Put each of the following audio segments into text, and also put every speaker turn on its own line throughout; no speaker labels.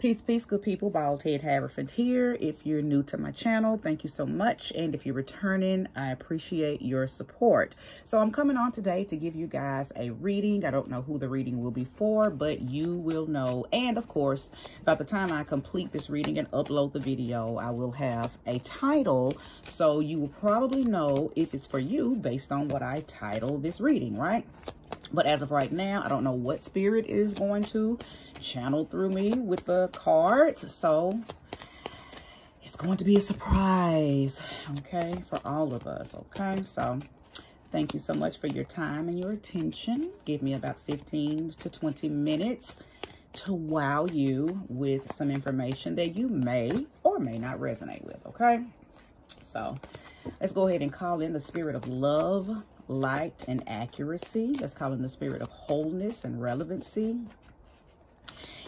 Peace, peace, good people. Bald Head Haverford here. If you're new to my channel, thank you so much. And if you're returning, I appreciate your support. So I'm coming on today to give you guys a reading. I don't know who the reading will be for, but you will know. And of course, by the time I complete this reading and upload the video, I will have a title. So you will probably know if it's for you based on what I title this reading, right? But as of right now, I don't know what spirit is going to channel through me with the cards. So it's going to be a surprise, okay, for all of us, okay? So thank you so much for your time and your attention. Give me about 15 to 20 minutes to wow you with some information that you may or may not resonate with, okay? So let's go ahead and call in the spirit of love, light, and accuracy. Let's call in the spirit of wholeness and relevancy.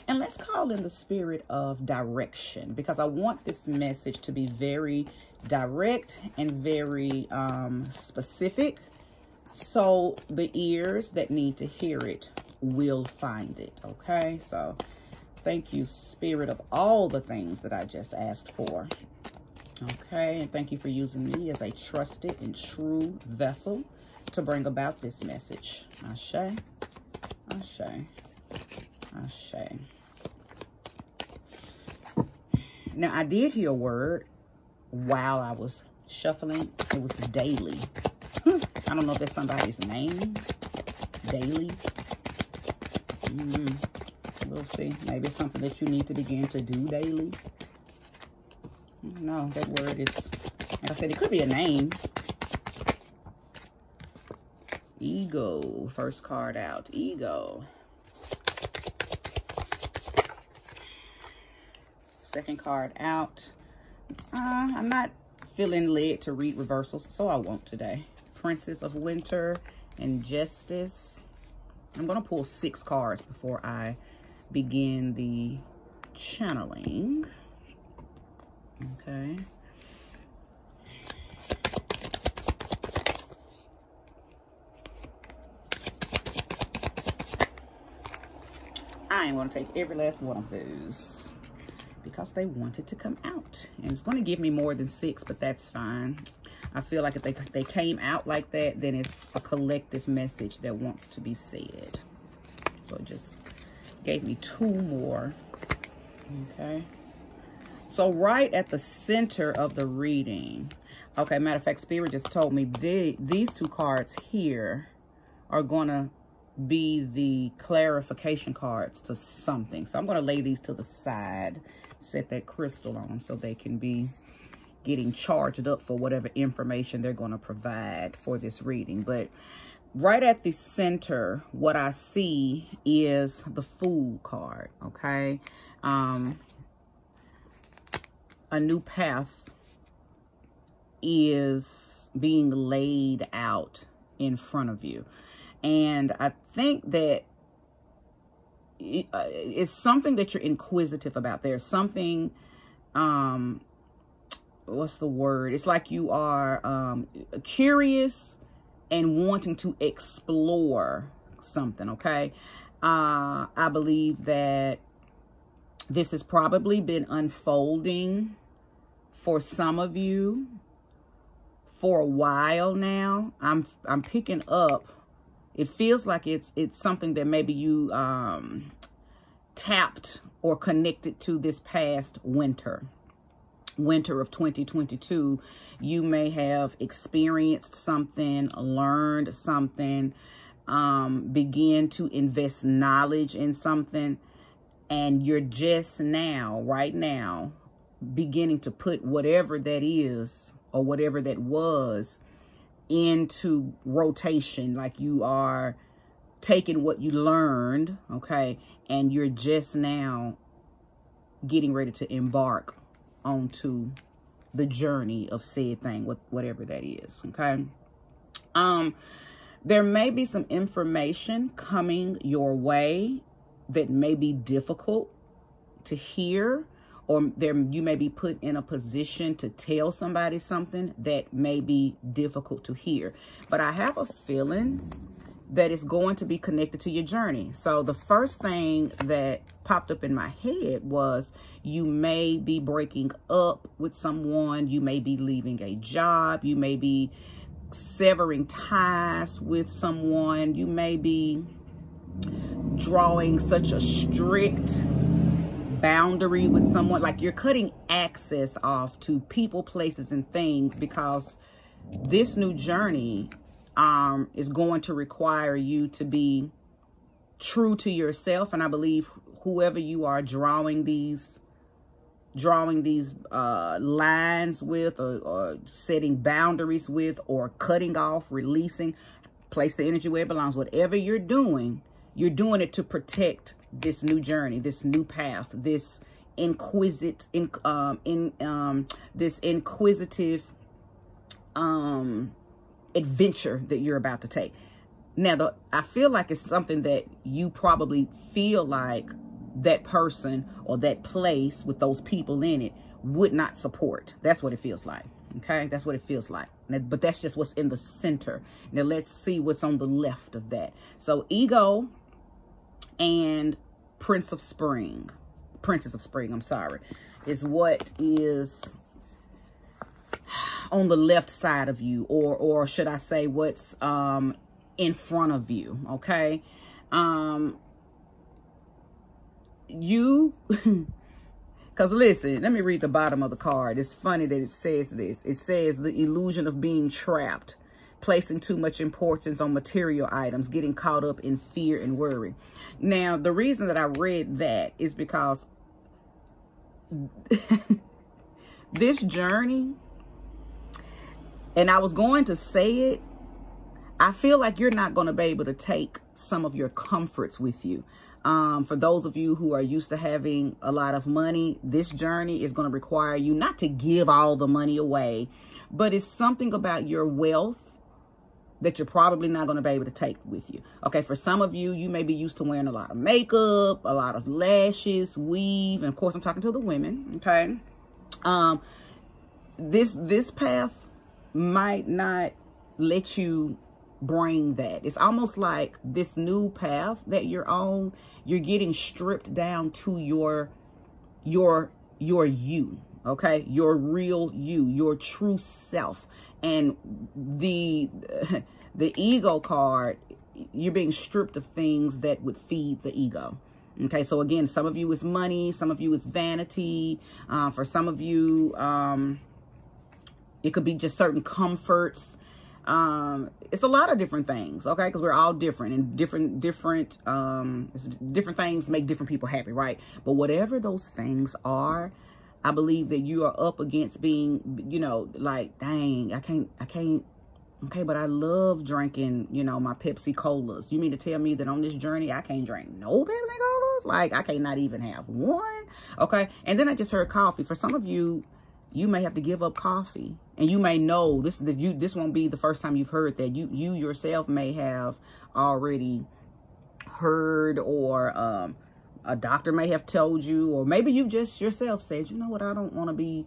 And let's call in the spirit of direction, because I want this message to be very direct and very specific, so the ears that need to hear it will find it, okay? So thank you, spirit of all the things that I just asked for. Okay, and thank you for using me as a trusted and true vessel to bring about this message. Ashe, ashe, ashe. Now, I did hear a word while I was shuffling. It was daily. I don't know if that's somebody's name. Daily. We'll see. Maybe it's something that you need to begin to do daily. No, that word is, like I said, it could be a name. Ego. First card out. Ego. Second card out. I'm not feeling led to read reversals, so I won't today. Princess of Winter and Justice. I'm going to pull 6 cards before I begin the channeling. Okay. I am going to take every last one of those because they wanted to come out. And it's going to give me more than 6, but that's fine. I feel like if they came out like that, then it's a collective message that wants to be said. So it just gave me 2 more. Okay. So right at the center of the reading, okay, matter of fact, Spirit just told me these 2 cards here are going to be the clarification cards to something. So I'm going to lay these to the side, set that crystal on them so they can be getting charged up for whatever information they're going to provide for this reading. But right at the center, what I see is the Fool card, okay? A new path is being laid out in front of you. And I think that it's something that you're inquisitive about. There's something, what's the word? It's like you are curious and wanting to explore something, okay? I believe that this has probably been unfolding for some of you for a while now. I'm picking up. It feels like it's something that maybe you tapped or connected to this past winter of 2022. You may have experienced something, learned something, begin to invest knowledge in something, and you're just now, right now, beginning to put whatever that is or whatever that was into rotation. Like you are taking what you learned, okay, and you're just now getting ready to embark onto the journey of said thing, whatever that is, okay? There may be some information coming your way that may be difficult to hear, or you may be put in a position to tell somebody something that may be difficult to hear. But I have a feeling that is going to be connected to your journey. So the first thing that popped up in my head was you may be breaking up with someone. You may be leaving a job. You may be severing ties with someone. You may be drawing such a strict boundary with someone, like you're cutting access off to people, places, and things, because this new journey is going to require you to be true to yourself. And I believe whoever you are drawing these lines with, or setting boundaries with, or cutting off, releasing, place the energy where it belongs. Whatever you're doing it to protect this new journey, this new path, this inquisitive adventure that you're about to take. Now, I feel like it's something that you probably feel like that person or that place with those people in it would not support. That's what it feels like. Okay, that's what it feels like. But that's just what's in the center. Now let's see what's on the left of that. So ego and Princess of Spring, I'm sorry, is what is on the left side of you, or should I say what's in front of you. Okay, because listen, let me read the bottom of the card. It's funny that it says this. It says the illusion of being trapped, placing too much importance on material items, getting caught up in fear and worry. Now, the reason that I read that is because this journey, and I was going to say it, I feel like you're not going to be able to take some of your comforts with you. For those of you who are used to having a lot of money, this journey is going to require you not to give all the money away, but it's something about your wealth that you're probably not going to be able to take with you. Okay, for some of you, you may be used to wearing a lot of makeup, a lot of lashes, weave, and of course I'm talking to the women. Okay, this path might not let you bring that. It's almost like this new path that you're on, you're getting stripped down to your you, okay, your real you, your true self. And the ego card, you're being stripped of things that would feed the ego. Okay, so again, some of you is money, some of you is vanity, for some of you it could be just certain comforts. It's a lot of different things, okay, because we're all different, and different things make different people happy, right? But whatever those things are, I believe that you are up against being, you know, like, dang, I can't, okay, but I love drinking, you know, my Pepsi Colas. You mean to tell me that on this journey, I can't drink no Pepsi Colas? Like, I can't not even have one, okay? And then I just heard coffee. For some of you, you may have to give up coffee, and you may know this won't be the first time you've heard that. You yourself may have already heard, or a doctor may have told you, or maybe you just yourself said, you know what, I don't want to be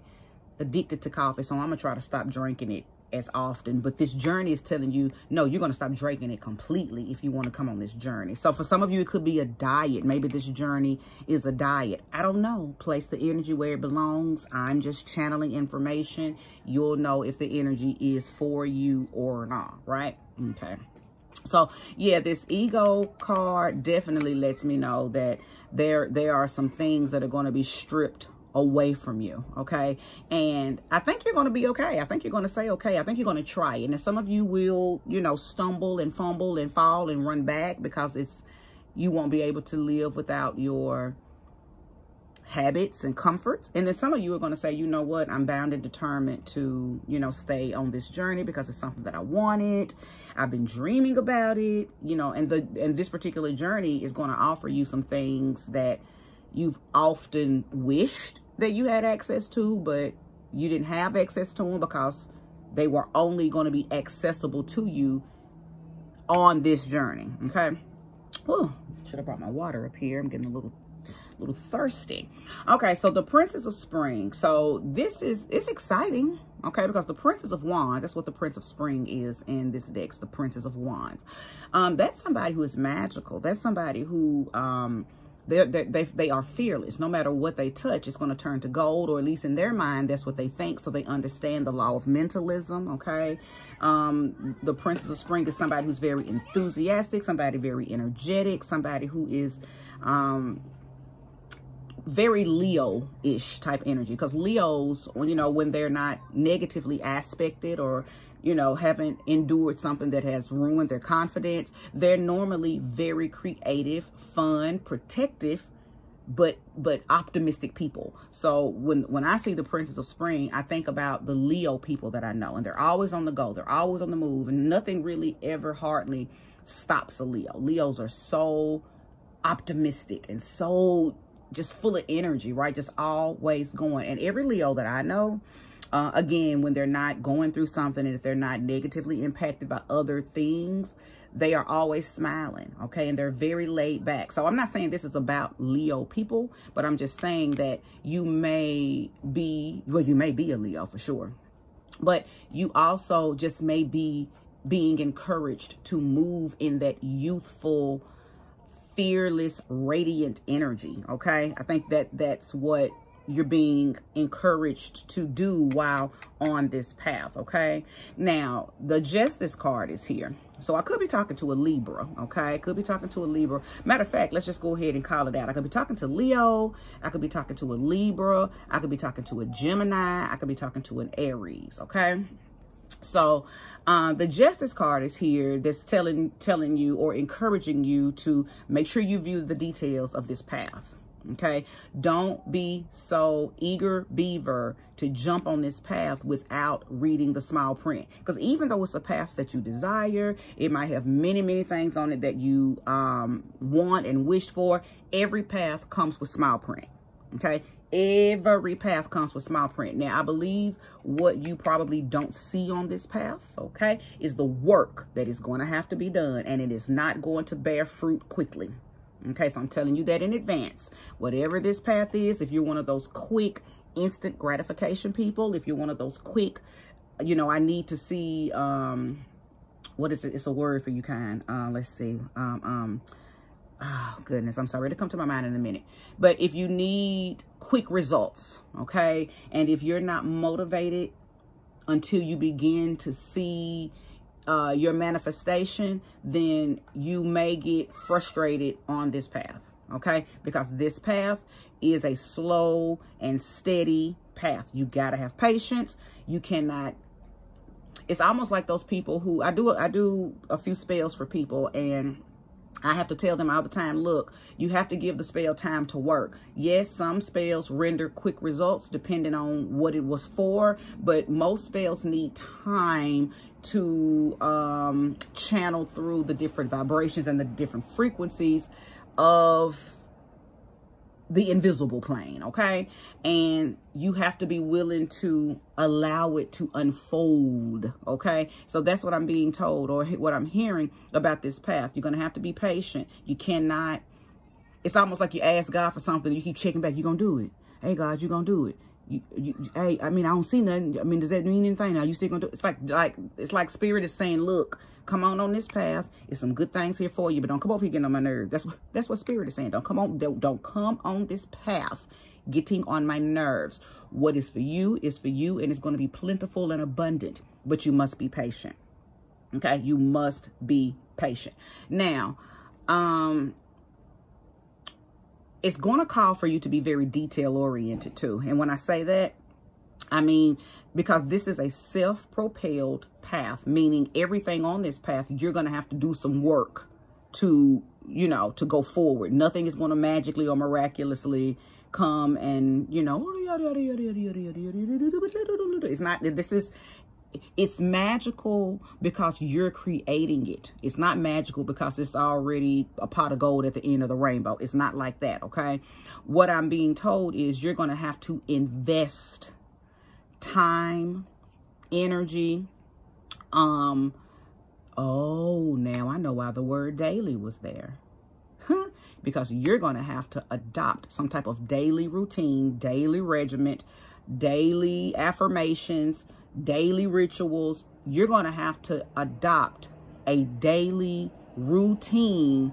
addicted to coffee, so I'm gonna try to stop drinking it as often. But this journey is telling you, no, you're going to stop drinking it completely if you want to come on this journey. So for some of you, it could be a diet. Maybe this journey is a diet. I don't know. Place the energy where it belongs. I'm just channeling information. You'll know if the energy is for you or not, right? Okay. So yeah, this ego card definitely lets me know that there are some things that are going to be stripped away from you, okay? And I think you're going to be okay. I think you're going to say okay. I think you're going to try it. And some of you will, you know, stumble and fumble and fall and run back, because you won't be able to live without your habits and comforts. And then some of you are going to say, you know what, I'm bound and determined to, you know, stay on this journey because it's something that I wanted. I've been dreaming about it, you know, and this particular journey is going to offer you some things that you've often wished that you had access to, but you didn't have access to them because they were only going to be accessible to you on this journey. Okay. Oh, should have brought my water up here. I'm getting a little thirsty. Okay, so the Princess of Spring. So it's exciting, okay, because the Princess of Wands, that's what the Prince of Spring is in this deck, the Princess of Wands. That's somebody who is magical. That's somebody who they are fearless. No matter what they touch, it's going to turn to gold, or at least in their mind, that's what they think. So they understand the law of mentalism, okay? The Princess of Spring is somebody who's very enthusiastic, somebody very energetic, somebody who is very Leo-ish type energy. Because Leos, you know, when they're not negatively aspected or, you know, haven't endured something that has ruined their confidence, they're normally very creative, fun, protective, but optimistic people. So when I see the Princess of Spring, I think about the Leo people that I know, and they're always on the go, they're always on the move, and nothing really ever hardly stops a Leo. Leos are so optimistic and so just full of energy, right? Just always going. And every Leo that I know, again, when they're not going through something, and if they're not negatively impacted by other things, they are always smiling, okay? And they're very laid back. So I'm not saying this is about Leo people, but I'm just saying that you may be, well, you may be a Leo for sure, but you also just may be being encouraged to move in that youthful, fearless, radiant energy, okay? I think that that's what you're being encouraged to do while on this path, okay? Now, the Justice card is here. So I could be talking to a Libra, okay? I could be talking to a Libra. Matter of fact, let's just go ahead and call it out. I could be talking to Leo. I could be talking to a Libra. I could be talking to a Gemini. I could be talking to an Aries, okay? So the Justice card is here that's telling you or encouraging you to make sure you view the details of this path. Okay, don't be so eager beaver to jump on this path without reading the small print. Because even though it's a path that you desire, it might have many, many things on it that you want and wished for. Every path comes with small print. Okay, every path comes with small print. Now, I believe what you probably don't see on this path, okay, is the work that is going to have to be done, and it is not going to bear fruit quickly. Okay, so I'm telling you that in advance. Whatever this path is, if you're one of those quick, instant gratification people, if you're one of those quick, you know, I need to see, what is it? It's a word for you kind. Let's see. Oh, goodness, I'm sorry. It'll come to my mind in a minute. But if you need quick results, okay, and if you're not motivated until you begin to see your manifestation, then you may get frustrated on this path, okay? Because this path is a slow and steady path. You got to have patience. You cannot, it's almost like those people who, I do a few spells for people, and I have to tell them all the time, look, you have to give the spell time to work. Yes, some spells render quick results depending on what it was for, but most spells need time to channel through the different vibrations and the different frequencies of the invisible plane, okay? And you have to be willing to allow it to unfold, okay? So that's what I'm being told, or what I'm hearing about this path. You're going to have to be patient. You cannot, it's almost like you ask God for something, you keep checking back, you're going to do it. Hey, God, you're going to do it. Hey, I mean, I don't see nothing. I mean, does that mean anything? Are you still going to do it? It's like Spirit is saying, look, come on this path. There's some good things here for you, but don't come over here getting on my nerves. That's what Spirit is saying. Don't come on this path getting on my nerves. What is for you is for you, and it's going to be plentiful and abundant, but you must be patient. Okay, you must be patient. Now, it's going to call for you to be very detail oriented too. And when I say that, I mean, because this is a self-propelled path, meaning everything on this path, you're going to have to do some work to, you know, to go forward. Nothing is going to magically or miraculously come and, you know, it's not, it's magical because you're creating it. It's not magical because it's already a pot of gold at the end of the rainbow. It's not like that, okay? What I'm being told is you're going to have to invest time, energy. Oh, now I know why the word daily was there. because you're going to have to adopt some type of daily routine, daily regiment, daily affirmations, daily rituals. You're going to have to adopt a daily routine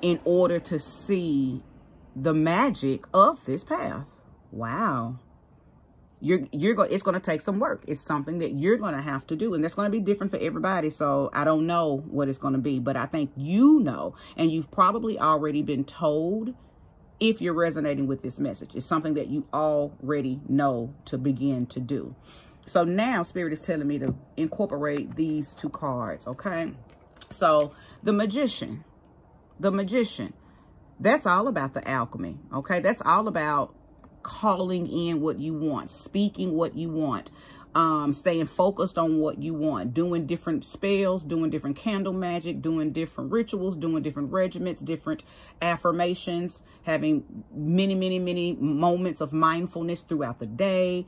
in order to see the magic of this path. Wow. It's going to take some work. It's something that you're going to have to do, and that's going to be different for everybody. So I don't know what it's going to be, but I think you know, and you've probably already been told if you're resonating with this message. It's something that you already know to begin to do. So now Spirit is telling me to incorporate these two cards, okay? So the Magician, that's all about the alchemy, okay? That's all about calling in what you want, speaking what you want, staying focused on what you want, doing different spells, doing different candle magic, doing different rituals, doing different regiments, different affirmations, having many moments of mindfulness throughout the day.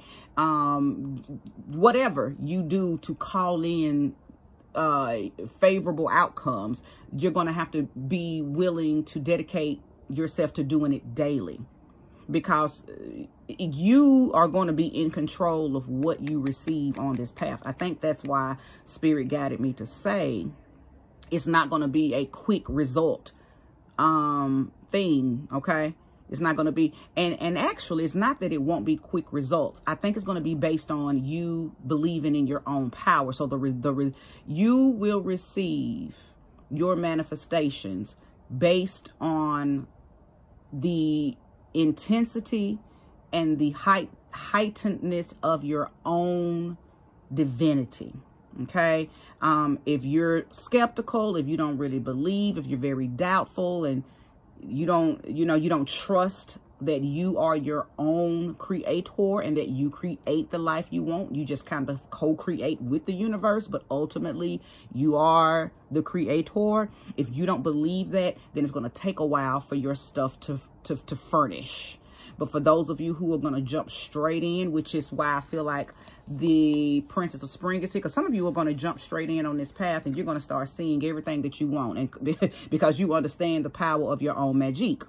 Whatever you do to call in favorable outcomes, you're going to have to be willing to dedicate yourself to doing it daily, because you are going to be in control of what you receive on this path. I think that's why Spirit guided me to say it's not going to be a quick result thing, okay? It's not going to be, and actually it's not that it won't be quick results. I think it's going to be based on you believing in your own power. So you will receive your manifestations based on the intensity and the heightenedness of your own divinity. Okay. If you're skeptical, if you don't really believe, if you're very doubtful, and you don't trust that you are your own creator and that you create the life you want, you just kind of co-create with the universe, but ultimately you are the creator. If you don't believe that, then it's going to take a while for your stuff to furnish. But for those of you who are going to jump straight in, which is why I feel like the Princess of Spring is here, because some of you are going to jump straight in on this path and you're going to start seeing everything that you want, and because you understand the power of your own magic.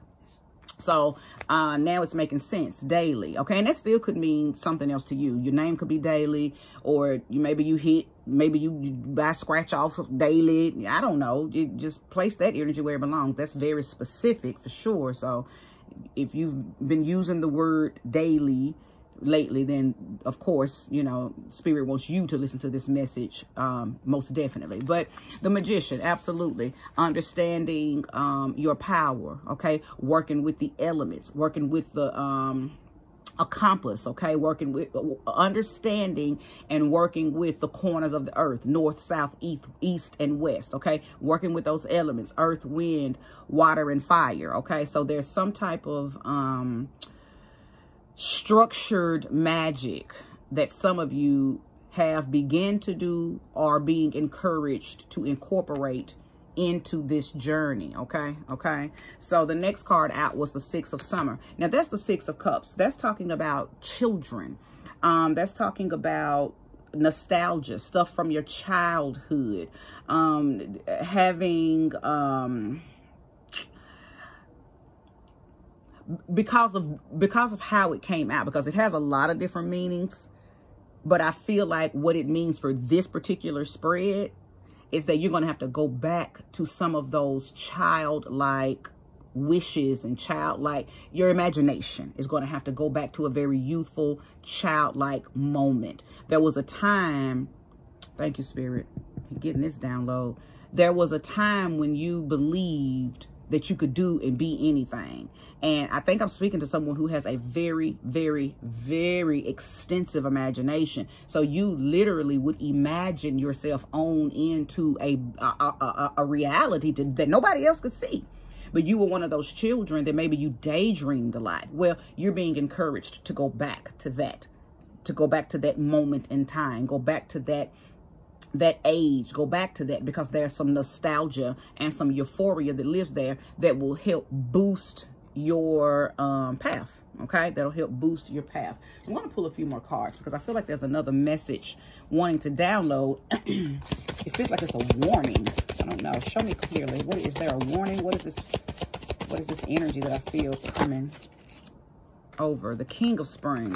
So now it's making sense daily. Okay. And that still could mean something else to you. Your name could be daily, or maybe you buy scratch off daily. I don't know. You just place that energy where it belongs. That's very specific for sure. So if you've been using the word daily lately, then of course, Spirit wants you to listen to this message, most definitely. But the Magician, absolutely. Understanding your power, okay? Working with the elements, working with the a compass, okay? Working with understanding and working with the corners of the earth, north, south, east, and west, okay? Working with those elements, earth, wind, water, and fire, okay? So there's some type of structured magic that some of you have begun to do or being encouraged to incorporate into this journey. Okay. So the next card out was the Six of Summer. Now that's the Six of Cups. That's talking about children. That's talking about nostalgia, stuff from your childhood, having because of how it came out, because it has a lot of different meanings. But I feel like what it means for this particular spread is that you're going to have to go back to some of those childlike wishes and childlike, your imagination is going to have to go back to a very youthful, childlike moment. There was a time, thank you, Spirit, I'm getting this download. There was a time when you believed that you could do and be anything. And I think I'm speaking to someone who has a very, very, very extensive imagination. So you literally would imagine yourself on into a reality that nobody else could see. But you were one of those children that maybe you daydreamed a lot. Well, you're being encouraged to go back to that, moment in time, go back to that age, go back to that, because there's some nostalgia and some euphoria that lives there that will help boost your path. Okay, that'll help boost your path. So I'm going to pull a few more cards because I feel like there's another message wanting to download. It feels like it's a warning. I don't know. Show me clearly. What is there a warning? What is this? What is this energy that I feel coming over? The King of Spring.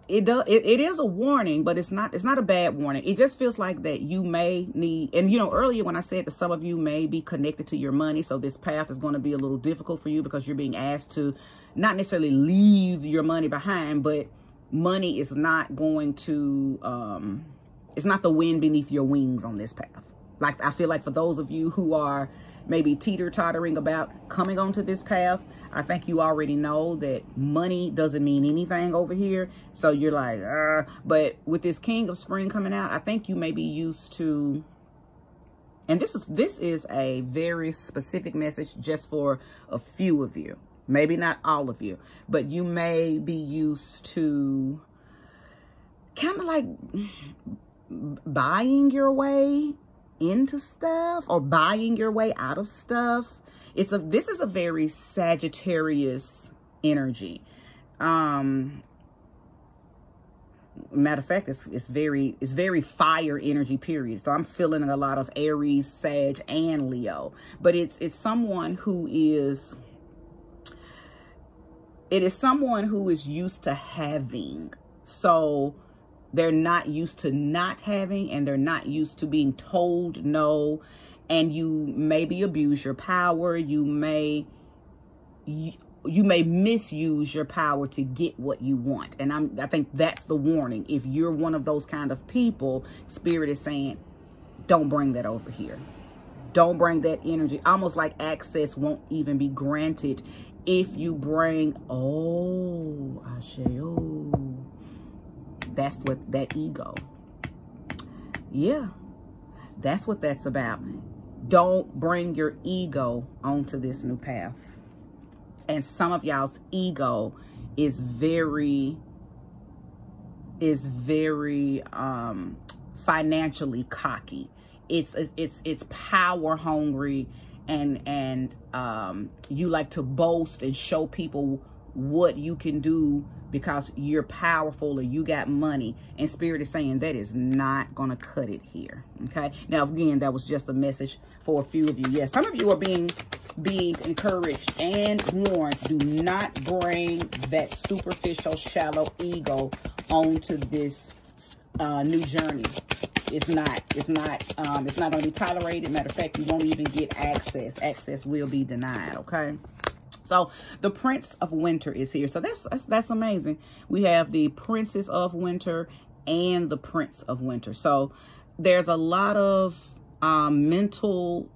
It is a warning, but it's not a bad warning. It just feels like that you may need, and you know, earlier when I said that some of you may be connected to your money, so this path is going to be a little difficult for you because you're being asked to not necessarily leave your money behind, but money is not going to, it's not the wind beneath your wings on this path. Like, I feel like for those of you who are maybe teeter-tottering about coming onto this path, I think you already know that money doesn't mean anything over here. So you're like, but with this King of Spring coming out, I think you may be used to, and this is a very specific message just for a few of you, maybe not all of you, but you may be used to kind of like buying your way into stuff or buying your way out of stuff. This is a very Sagittarius energy. Matter of fact, it's very fire energy, period. So I'm feeling a lot of Aries, Sag, and Leo. But it is someone who is used to having. So they're not used to not having, and they're not used to being told no. And you maybe abuse your power. You may misuse your power to get what you want. And I think that's the warning. If you're one of those kind of people, Spirit is saying, don't bring that over here. Don't bring that energy. Almost like access won't even be granted if you bring, that's what that ego. Yeah, that's what that's about. Don't bring your ego onto this new path. And some of y'all's ego is very financially cocky. It's power hungry, and you like to boast and show people what you can do because you're powerful or you got money. And Spirit is saying that is not going to cut it here. Okay. Now, again, that was just a message for a few of you. Yes, some of you are being encouraged and warned. Do not bring that superficial, shallow ego onto this new journey. It's not going to be tolerated. Matter of fact, you won't even get access. Access will be denied. Okay. So the Prince of Winter is here. So that's amazing. We have the Princess of Winter and the Prince of Winter. So there's a lot of mental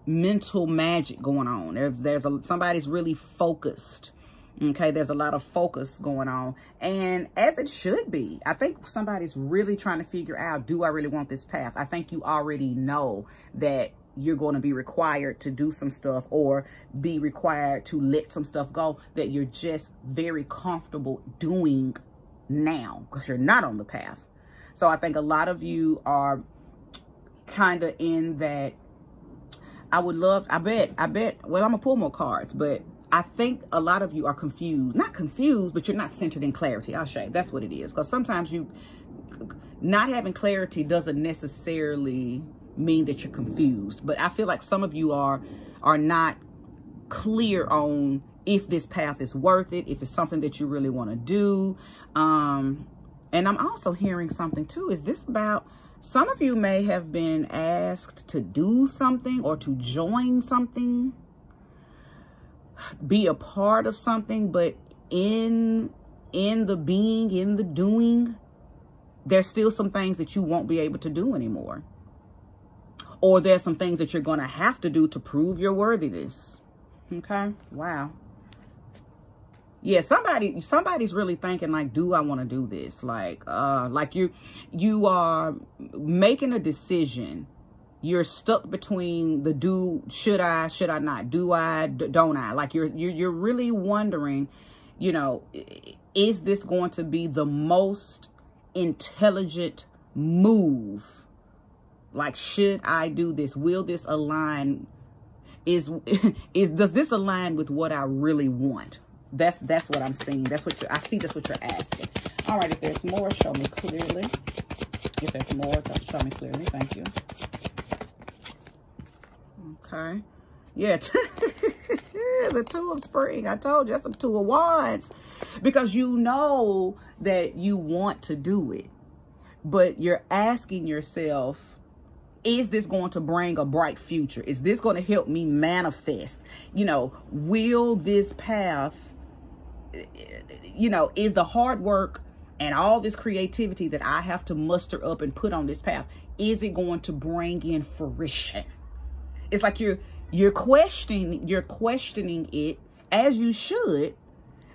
magic going on. Somebody's really focused. Okay, there's a lot of focus going on, and as it should be. I think somebody's really trying to figure out, do I really want this path? I think you already know that you're going to be required to do some stuff, or be required to let some stuff go that you're just very comfortable doing now because you're not on the path. So I think a lot of you are kind of in that. I bet, well, I'm gonna pull more cards, but I think a lot of you are confused. Not confused, but you're not centered in clarity. I'll show you. That's what it is. Because sometimes not having clarity doesn't necessarily mean that you're confused. But I feel like some of you are not clear on if this path is worth it, if it's something that you really want to do. And I'm also hearing something too. Is this about, some of you may have been asked to do something or to join something, be a part of something, but in the being, in the doing, there's still some things that you won't be able to do anymore. Or there's some things that you're going to have to do to prove your worthiness. Okay. Wow. Yeah, somebody's really thinking like, do I want to do this? Like you are making a decision. You're stuck between the should I not, do I, don't I? Like you're really wondering, you know, is this going to be the most intelligent move? Like, should I do this? Will this align? Does this align with what I really want? That's what I'm seeing. That's what I see. That's what you're asking. All right, if there's more, show me clearly. If there's more, show me clearly. Thank you. Okay. Yeah, the Two of Spring. I told you, that's the Two of Wands. Because you know that you want to do it. But you're asking yourself, is this going to bring a bright future? Is this going to help me manifest? You know, will this path, you know, is the hard work and all this creativity that I have to muster up and put on this path, is it going to bring in fruition? It's like you're questioning it, as you should,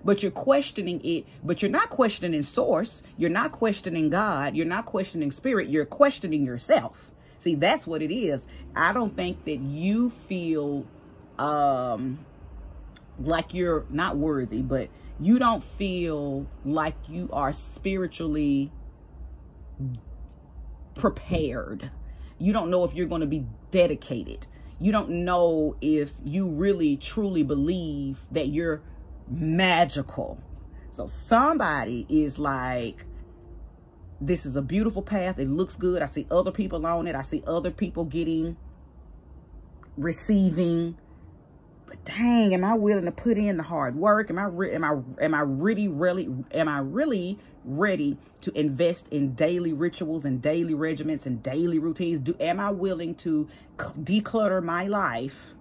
but you're questioning it, but you're not questioning source. You're not questioning God. You're not questioning spirit. You're questioning yourself. See, that's what it is. I don't think that you feel like you're not worthy, but you don't feel like you are spiritually prepared. You don't know if you're going to be dedicated. You don't know if you really truly believe that you're magical. So somebody is like, this is a beautiful path. It looks good. I see other people on it. I see other people receiving. But dang, am I willing to put in the hard work? Am I really ready to invest in daily rituals and daily regiments and daily routines? Am I willing to declutter my life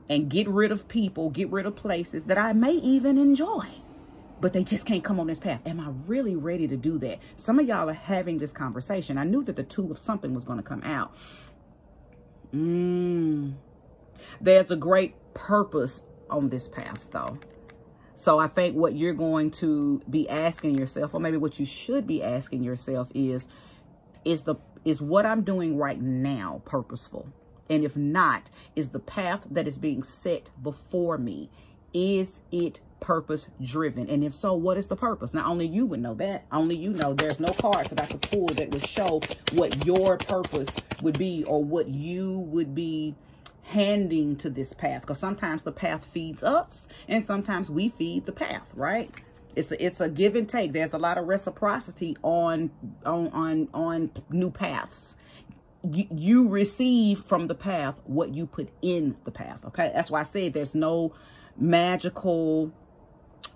and get rid of people, get rid of places that I may even enjoy, but they just can't come on this path? Am I really ready to do that? Some of y'all are having this conversation. I knew that the two of something was going to come out. There's a great purpose on this path, though. So I think what you're going to be asking yourself, or maybe what you should be asking yourself, is what I'm doing right now purposeful? And if not, is the path that is being set before me, is it purpose driven? And if so, what is the purpose? Now, only you would know that. Only you know. There's no cards that I could pull that would show what your purpose would be, or what you would be handing to this path. Because sometimes the path feeds us and sometimes we feed the path, right? It's a give and take. There's a lot of reciprocity on new paths. You receive from the path what you put in the path. Okay, that's why I say there's no magical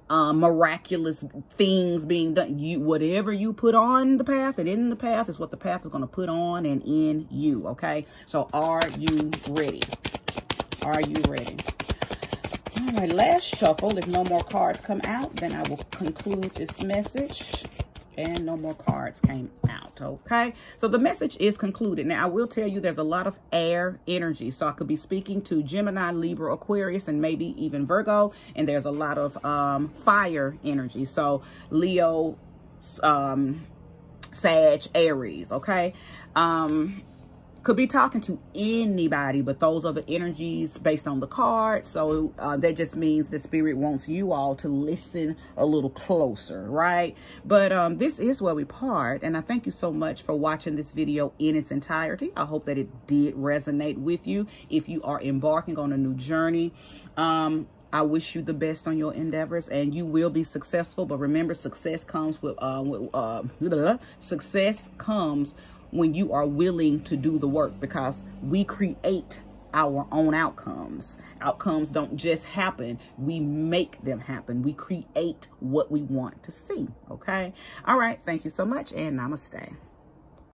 miraculous things being done. Whatever you put on the path and in the path is what the path is going to put on and in you. Okay, so are you ready? Are you ready? All right, last shuffle. If no more cards come out, then I will conclude this message. And no more cards came out. Okay, so the message is concluded. Now, I will tell you there's a lot of air energy. So I could be speaking to Gemini, Libra, Aquarius, and maybe even Virgo. And there's a lot of fire energy. So Leo, Sag, Aries. Okay. Could be talking to anybody, but those are the energies based on the card. So that just means the spirit wants you all to listen a little closer, right? But this is where we part. And I thank you so much for watching this video in its entirety. I hope that it did resonate with you. If you are embarking on a new journey, I wish you the best on your endeavors, and you will be successful. But remember, success comes when you are willing to do the work, because we create our own outcomes. Outcomes don't just happen. We make them happen. We create what we want to see. Okay. All right. Thank you so much, and namaste.